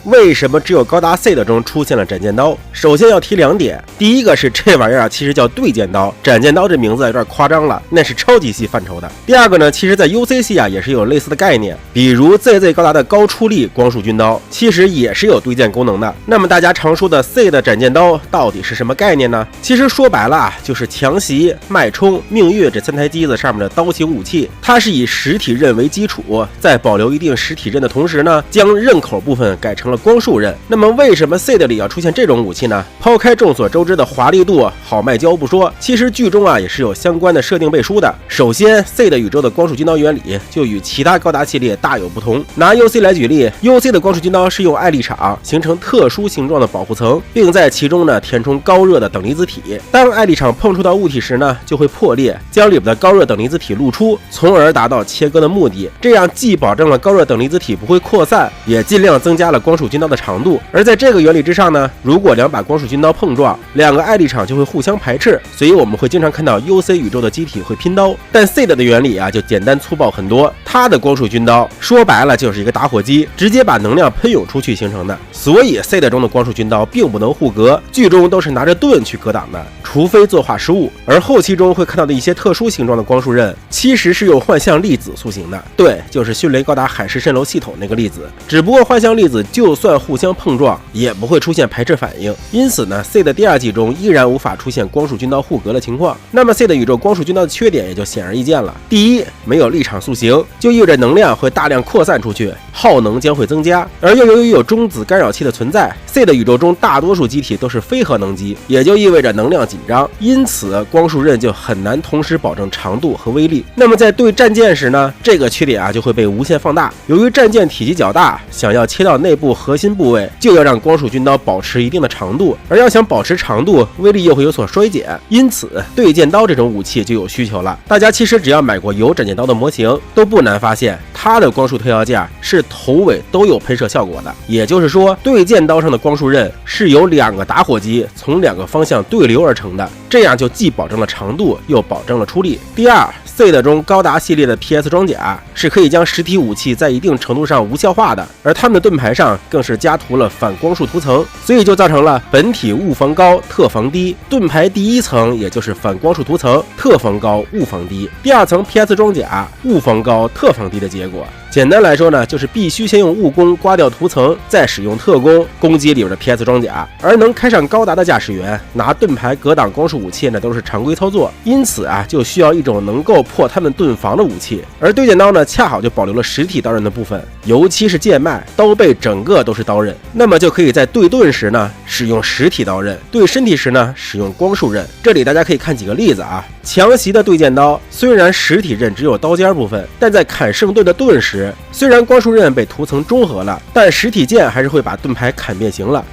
为什么只有高达 Seed 中出现了斩剑刀？首先要提2点，第一个是这玩意儿其实叫对剑刀，斩剑刀这名字有点夸张了，那是超级系范畴的。第二个呢，其实在 UC 系也是有类似的概念，比如 ZZ 高达的高出力光束军刀，其实也是有对剑功能的。那么大家常说的 Seed 斩剑刀到底是什么概念呢？其实说白了就是强袭、脉冲、命运这3台机子上面的刀型武器，它是以实体刃为基础，在保留一定实体刃的同时呢，将刃口部分改成了光束刃。那么为什么 Seed 里要出现这种武器呢？抛开众所周知的华丽度、好卖胶不说，其实剧中也是有相关的设定背书的。首先 Seed 宇宙的光束军刀原理就与其他高达系列大有不同。拿 UC 来举例， UC 的光束军刀是用艾力场形成特殊形状的保护层，并在其中呢填充高热的等离子体。当艾力场碰触到物体时呢，就会破裂，将里边的高热等离子体露出，从而达到切割的目的。这样既保证了高热等离子体不会扩散，也尽量增加了光束军刀的长度。而在这个原理之上呢，如果2把光束军刀碰撞，2个艾力场就会互相排斥，所以我们会经常看到 UC 宇宙的机体会拼刀。但 Seed 的原理就简单粗暴很多，它的光束军刀说白了就是一个打火机，直接把能量喷涌出去形成的。所以 Seed 中的光束军刀并不能互格，剧中都是拿着盾去格挡的，除非作画失误。而后期中会看到的一些特殊形状的光束刃，其实是用幻象粒子塑形的，对，就是迅雷高达海市蜃楼系统那个粒子。只不过幻象粒子就算互相碰撞，也不会出现排斥反应，因此呢 Seed 第2季中依然无法出现光束军刀互格的情况。那么 Seed 宇宙光束军刀的缺点也就显而易见了。第一，没有立场塑形，就意味着能量会大量扩散出去，耗能将会增加。而又由于有中子干扰器的存在， Seed 宇宙中大多数机体都是非核能机，也就意味着能量紧张，因此光束刃就很难同时保证长度和威力。那么在对战舰时呢，这个缺点就会被无限放大。由于战舰体积较大，想要切到内部核心部位，就要让光束军刀保持一定的长度，而要想保持长度，威力又会有所衰减，因此对剑刀这种武器就有需求了。大家其实只要买过有斩剑刀的模型，都不难发现它的光束特效件是头尾都有喷射效果的，也就是说对剑刀上的光束刃是由2个打火机从2个方向对流而成的，这样就既保证了长度，又保证了出力。第二，Seed 中高达系列的 PS 装甲是可以将实体武器在一定程度上无效化的，而他们的盾牌上更是加涂了反光束涂层，所以就造成了本体物防高特防低，盾牌第1层也就是反光束涂层，特防高物防低，第2层 PS 装甲物防高特防低的结果。简单来说呢，就是必须先用物攻刮掉涂层，再使用特攻攻击里边的 PS 装甲。而能开上高达的驾驶员拿盾牌格挡光束武器呢，都是常规操作，因此就需要一种能够破他们盾防的武器。而对剑刀呢，恰好就保留了实体刀刃的部分，尤其是剑脉、刀背整个都是刀刃，那么就可以在对盾时呢使用实体刀刃，对身体时呢使用光束刃。这里大家可以看几个例子强袭的对剑刀虽然实体刃只有刀尖部分，但在砍圣盾的盾时，虽然光束刃被涂层中和了，但实体剑还是会把盾牌砍变形了。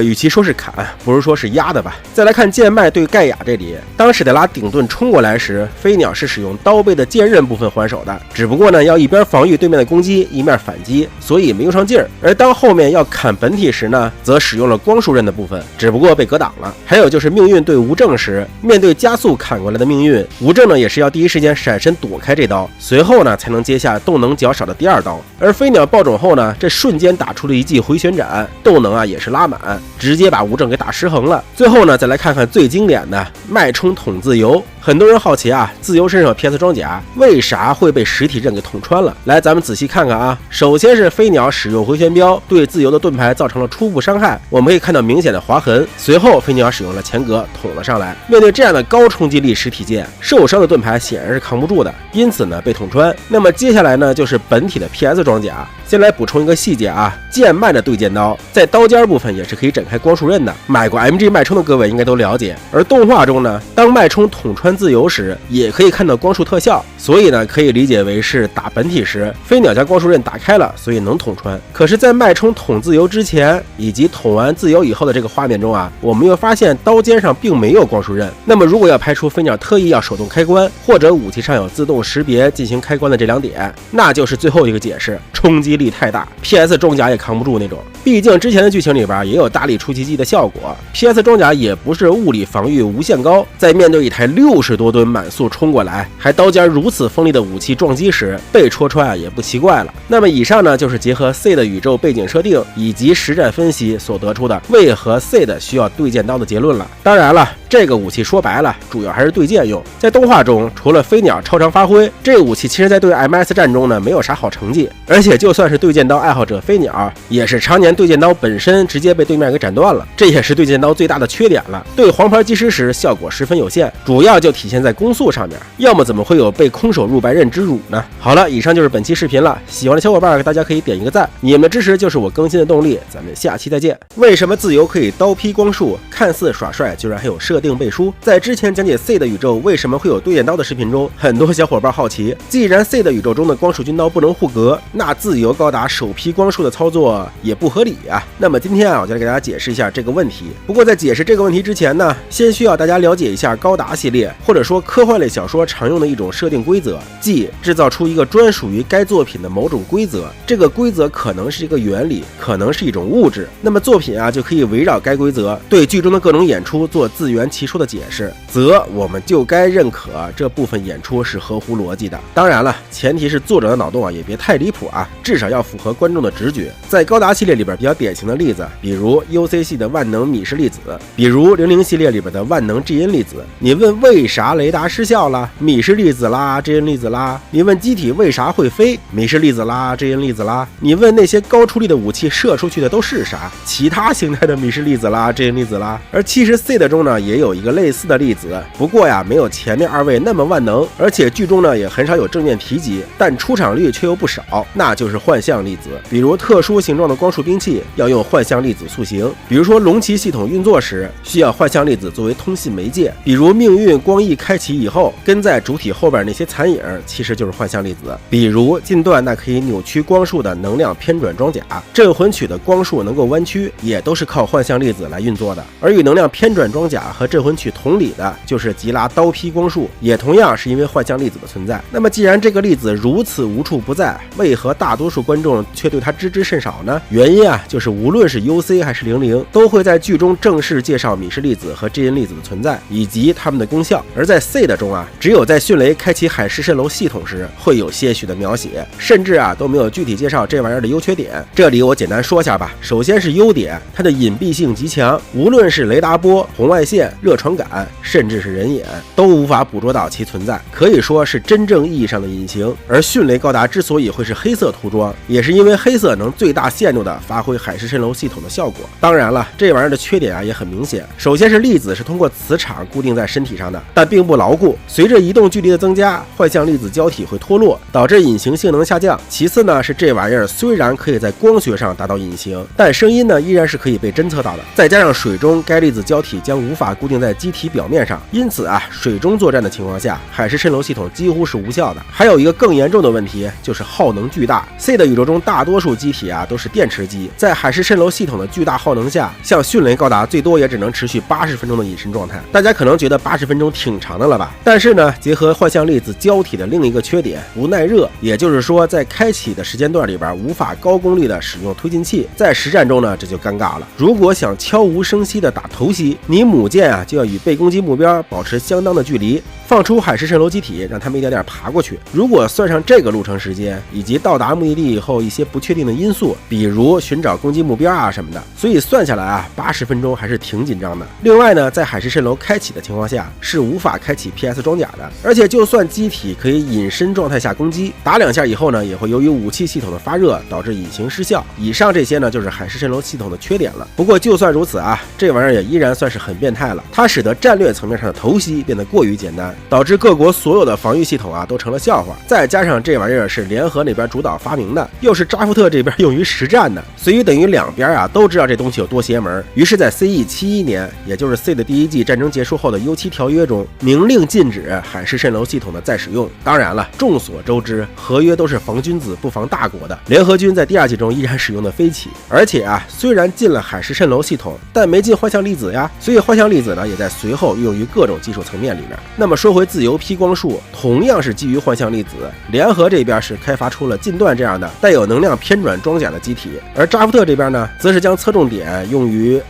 与其说是砍，不如说是压的吧。再来看剑脉对盖亚这里，当史黛拉顶盾冲过来时，飞鸟是使用刀背的剑刃部分还手的，只不过呢要一边防御对面的攻击，一面反击，所以没用上劲儿。而当后面要砍本体时呢，则使用了光束刃的部分，只不过被格挡了。还有就是命运对无证时，面对加速砍过来的命运，无证呢也是要第一时间闪身躲开这刀，随后呢才能接下动能较少的第2刀。而飞鸟爆种后呢，这瞬间打出了一记回旋斩，动能也是拉满，直接把无证给打失衡了。最后呢，再来看看最经典的脉冲捅自由。很多人好奇自由身上 PS 装甲为啥会被实体刃给捅穿了？来，咱们仔细看看首先是飞鸟使用回旋镖对自由的盾牌造成了初步伤害，我们可以看到明显的划痕。随后飞鸟使用了前格捅了上来。面对这样的高冲击力实体剑，受伤的盾牌显然是扛不住的，因此呢被捅穿。那么接下来呢就是本体的 PS 装甲。先来补充一个细节剑脉的对剑刀在刀尖部分也是可以展开光束刃的，买过 MG 脉冲的各位应该都了解。而动画中呢，当脉冲捅穿自由时，也可以看到光束特效，所以呢可以理解为是打本体时飞鸟将光束刃打开了，所以能捅穿。可是在脉冲捅自由之前以及捅完自由以后的这个画面中我们又发现刀尖上并没有光束刃。那么如果要排除飞鸟特意要手动开关，或者武器上有自动识别进行开关的这2点，那就是最后一个解释，冲击击力太大 ，PS 装甲也扛不住那种。毕竟之前的剧情里边也有大力出奇迹的效果 ，PS 装甲也不是物理防御无限高，在面对一台60多吨满速冲过来，还刀尖如此锋利的武器撞击时，被戳穿啊也不奇怪了。那么以上呢，就是结合 C 的宇宙背景设定以及实战分析所得出的为何 C 的需要对剑刀的结论了。当然了，这个武器说白了，主要还是对剑用。在动画中，除了飞鸟超常发挥，这个武器其实在对 MS 战中呢没有啥好成绩，而且就算是对剑刀爱好者飞鸟，也是常年对剑刀本身直接被对面给斩断了，这也是对剑刀最大的缺点了。对黄牌击师时效果十分有限，主要就体现在攻速上面，要么怎么会有被空手入白刃之辱呢？好了，以上就是本期视频了，喜欢的小伙伴大家可以点一个赞，你们的支持就是我更新的动力，咱们下期再见。为什么自由可以刀劈光束，看似耍帅，居然还有设定背书？在之前讲解 C 的宇宙为什么会有对剑刀的视频中，很多小伙伴好奇，既然 C 的宇宙中的光束军刀不能护格，那自由高达手劈光束的操作也不合理啊。那么今天啊，我就来给大家解释一下这个问题。不过在解释这个问题之前呢，先需要大家了解一下高达系列或者说科幻类小说常用的一种设定规则，即制造出一个专属于该作品的某种规则。这个规则可能是一个原理，可能是一种物质，那么作品啊就可以围绕该规则对剧中的各种演出做自圆其说的解释，则我们就该认可这部分演出是合乎逻辑的。当然了，前提是作者的脑洞啊也别太离谱啊，至少要符合观众的直觉。在高达系列里边比较典型的例子，比如 UC 系的万能米氏粒子，比如00系列里边的万能 GN 粒子。你问为啥雷达失效了？米氏粒子啦 GN 粒子啦。你问机体为啥会飞？米氏粒子啦 GN 粒子啦。你问那些高出力的武器射出去的都是啥？其他形态的米氏粒子啦 GN 粒子啦。而其实 C 的中呢也有一个类似的粒子，不过呀没有前面二位那么万能，而且剧中呢也很少有正面提及，但出场率却又不少，那就是幻象粒子。比如特殊形状的光束兵器要用幻象粒子塑形，比如说龙骑系统运作时需要幻象粒子作为通信媒介，比如命运光翼开启以后跟在主体后边那些残影其实就是幻象粒子，比如近段那可以扭曲光束的能量偏转装甲，镇魂曲的光束能够弯曲也都是靠幻象粒子来运作的。而与能量偏转装甲和镇魂曲同理的就是吉拉刀劈光束，也同样是因为幻象粒子的存在。那么既然这个粒子如此无处不在，为何大多数观众却对它知之甚少呢？原因啊就是无论是 UC 还是00都会在剧中正式介绍米氏粒子和 GN 粒子的存在以及它们的功效，而在 C 的中啊，只有在迅雷开启海市蜃楼系统时会有些许的描写，甚至啊都没有具体介绍这玩意儿的优缺点。这里我简单说下吧。首先是优点，它的隐蔽性极强，无论是雷达波、红外线、热传感，甚至是人眼，都无法捕捉到其存在，可以说是真正意义上的隐形。而迅雷高达之所以会是黑色涂装，也是因为黑色能最大限度的发挥海市蜃楼系统的效果。当然了，这玩意儿的缺点啊也很明显。首先是粒子是通过磁场固定在身体上的，但并不牢固，随着移动距离的增加，幻象粒子胶体会脱落，导致隐形性能下降。其次呢是这玩意儿虽然可以在光学上达到隐形，但声音呢依然是可以被侦测到的。再加上水中该粒子胶体将无法固定在机体表面上，因此啊水中作战的情况下，海市蜃楼系统几乎是无效的。还有一个更严重的问题就是耗能巨大。 C 的宇宙中大多数机体啊都是电池机，在海市蜃楼系统的巨大耗能下，像迅雷高达最多也只能持续80分钟的隐身状态。大家可能觉得80分钟挺长的了吧？但是呢，结合幻象粒子胶体的另一个缺点，不耐热，也就是说在开启的时间段里边无法高功率的使用推进器，在实战中呢这就尴尬了。如果想悄无声息的打头袭，你母舰啊就要与被攻击目标保持相当的距离，放出海市蜃楼机体，让他们一点点爬过去。如果算上这个路程时间以及到达目的地以后一些不确定的因素，比如寻找攻击目标啊什么的，所以算下来啊80分钟还是挺紧张的。另外呢，在海市蜃楼开启的情况下是无法开启 PS 装甲的，而且就算机体可以隐身状态下攻击，打2下以后呢，也会由于武器系统的发热导致隐形失效。以上这些呢就是海市蜃楼系统的缺点了。不过就算如此啊，这玩意儿也依然算是很变态了，它使得战略层面上的投袭变得过于简单，导致各国所有的防御系统啊都成了笑话。再加上这玩意儿是联合那边主导发明的，又是扎夫特这边用于实战的，所以等于两边啊都知道这东西有多邪门。于是在 CE71年，也就是 C 的第一季战争结束后的 U7 条约中，明令禁止海市蜃楼系统的再使用。当然了，众所周知，合约都是防君子不防大国的，联合军在第2季中依然使用的飞起。而且啊，虽然进了海市蜃楼系统，但没进幻象粒子呀，所以幻象粒子呢也在随后运用于各种技术层面里面。那么说回自由劈光束，同样是基于幻象粒子，联合这边是开发出了近段这样的的带有能量偏转装甲的机体，而扎夫特这边呢，则是将侧重点用于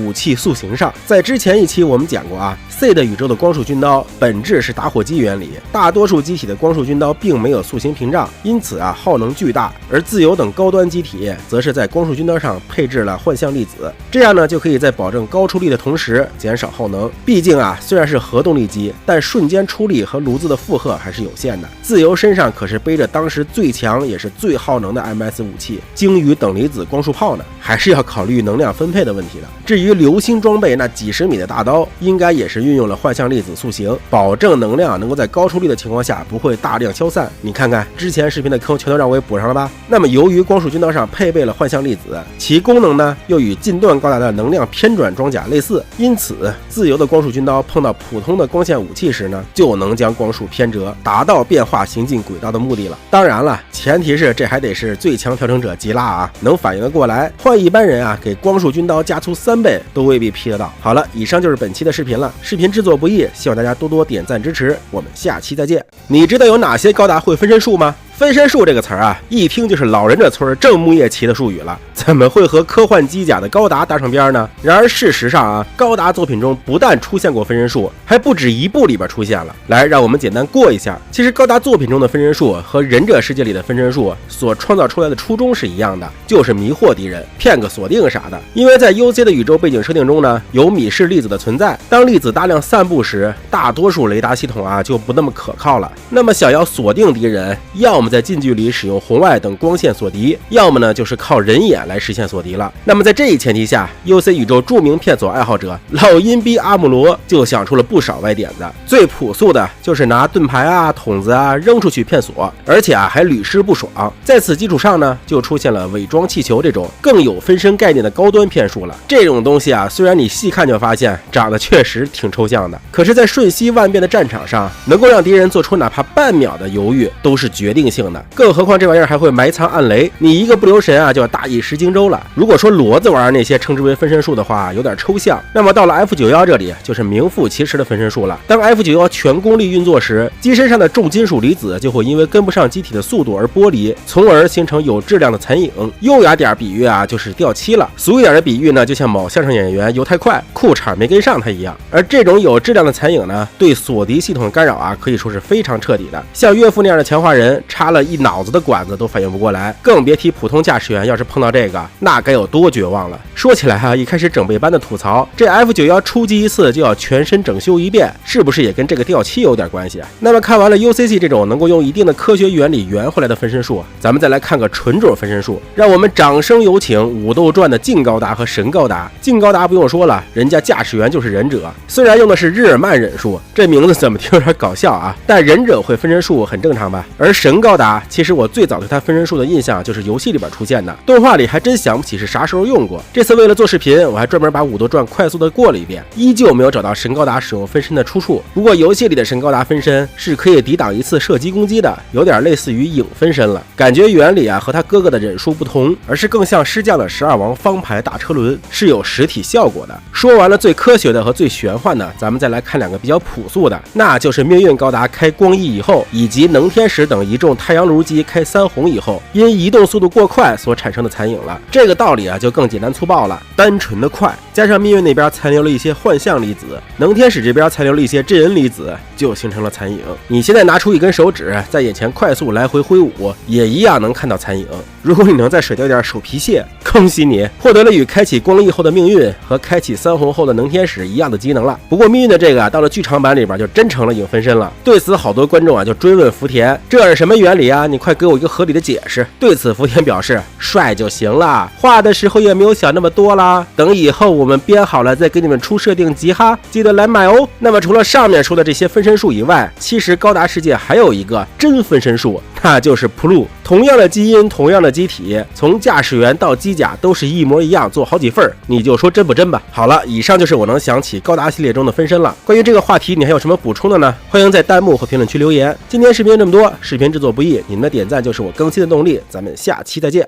武器塑形上。在之前一期我们讲过啊 ，C 的宇宙的光束军刀本质是打火机原理，大多数机体的光束军刀并没有塑形屏障，因此啊耗能巨大。而自由等高端机体则是在光束军刀上配置了幻象粒子，这样呢就可以在保证高出力的同时减少耗能。毕竟啊，虽然是核动力机，但瞬间出力和炉子的负荷还是有限的。自由身上可是背着当时最强也是最耗能的 MS 武器鲸鱼等离子光束炮呢，还是要考虑能量分配的问题的。至于流星装备那几十米的大刀，应该也是运用了幻象粒子塑形，保证能量能够在高出力的情况下不会大量消散。你看看之前视频的坑全都让我给补上了吧？那么由于光束军刀上配备了幻象粒子，其功能呢又与近段高达的能量偏转装甲类似，因此自由的光束军刀碰到普通的光线武器时呢，就能将光束偏折，达到变化行进轨道的目的了。当然了，前提是这还得是最强调整者吉拉啊，能反应得过来。换一般人啊，给光束军刀加粗3倍都未必劈得到。好了，以上就是本期的视频了。视频制作不易，希望大家多多点赞支持。我们下期再见。你知道有哪些高达会分身术吗？分身术这个词儿啊，一听就是老人这村正木叶旗的术语了，怎么会和科幻机甲的高达搭上边呢？然而事实上啊，高达作品中不但出现过分身术，还不止一部里边出现了。来，让我们简单过一下。其实高达作品中的分身术和忍者世界里的分身术所创造出来的初衷是一样的，就是迷惑敌人，骗个锁定啥的。因为在 UC 的宇宙背景设定中呢，有米氏粒子的存在，当粒子大量散布时，大多数雷达系统啊就不那么可靠了。那么想要锁定敌人，要么在近距离使用红外等光线锁敌，要么呢就是靠人眼来实现锁敌了。那么在这一前提下 ，UC 宇宙著名骗锁爱好者老阴逼阿姆罗就想出了不少歪点子。最朴素的就是拿盾牌啊、筒子啊扔出去骗锁，而且啊还屡试不爽。在此基础上呢，就出现了伪装气球这种更有分身概念的高端骗术了。这种东西啊，虽然你细看就发现长得确实挺抽象的，可是，在瞬息万变的战场上，能够让敌人做出哪怕半秒的犹豫，都是决定性的。更何况这玩意儿还会埋藏暗雷，你一个不留神啊，就要大意失荆州了。如果说骡子玩那些称之为分身术的话，有点抽象，那么到了 F91 这里就是名副其实的分身术了。当 F91 全功率运作时，机身上的重金属离子就会因为跟不上机体的速度而剥离，从而形成有质量的残影。优雅点比喻啊，就是掉漆了；俗一点的比喻呢，就像某相声演员游太快，裤衩没跟上他一样。而这种有质量的残影呢，对锁敌系统的干扰啊，可以说是非常彻底的。像岳父那样的强化人，插了一脑子的管子都反应不过来，更别提普通驾驶员要是碰到这个，那该有多绝望了。说起来啊，一开始整备班的吐槽，这 F91 出击一次就要全身整修一遍，是不是也跟这个掉漆有点关系啊？那么看完了 UCC 这种能够用一定的科学原理圆回来的分身术，咱们再来看个纯种分身术。让我们掌声有请武斗传的劲高达和神高达。劲高达不用说了，人家驾驶员就是忍者，虽然用的是日耳曼忍术，这名字怎么听有点搞笑啊，但忍者会分身术很正常吧？而神高达，其实我最早对他分身术的印象就是游戏里边出现的，动画里还真想不起是啥时候用过。这次为了做视频，我还专门把武斗传快速的过了一遍，依旧没有找到神高达使用分身的出处。不过游戏里的神高达分身是可以抵挡一次射击攻击的，有点类似于影分身了。感觉原理啊和他哥哥的忍术不同，而是更像狮将的12王方牌大车轮，是有实体效果的。说完了最科学的和最玄幻的，咱们再来看两个比较朴素的，那就是命运高达开光翼以后，以及能天使等一众太阳炉机开3红以后，因移动速度过快所产生的残影了。这个道理啊就更简单粗暴了，单纯的快，加上命运那边残留了一些幻象粒子，能天使这边残留了一些真人粒子，就形成了残影。你现在拿出一根手指在眼前快速来回挥舞，也一样能看到残影。如果你能再水掉点手皮屑，恭喜你获得了与开启光翼后的命运和开启3红后的能天使一样的机能了。不过命运的这个啊，到了剧场版里边就真成了影分身了。对此好多观众啊就追问福田，这是什么原理啊？你快给我一个合理的解释。对此福田表示，帅就行了，画的时候也没有想那么多啦，等以后我们编好了再给你们出设定集哈，记得来买哦。那么除了上面说的这些分身术以外，其实高达世界还有一个真分身术，那就是 Plu。 同样的基因，同样的机体，从驾驶员到机甲都是一模一样，做好几份，你就说真不真吧。好了，以上就是我能想起高达系列中的分身了。关于这个话题，你还有什么补充的呢？欢迎在弹幕和评论区留言。今天视频这么多，视频制作不易，你们的点赞就是我更新的动力。咱们下期再见。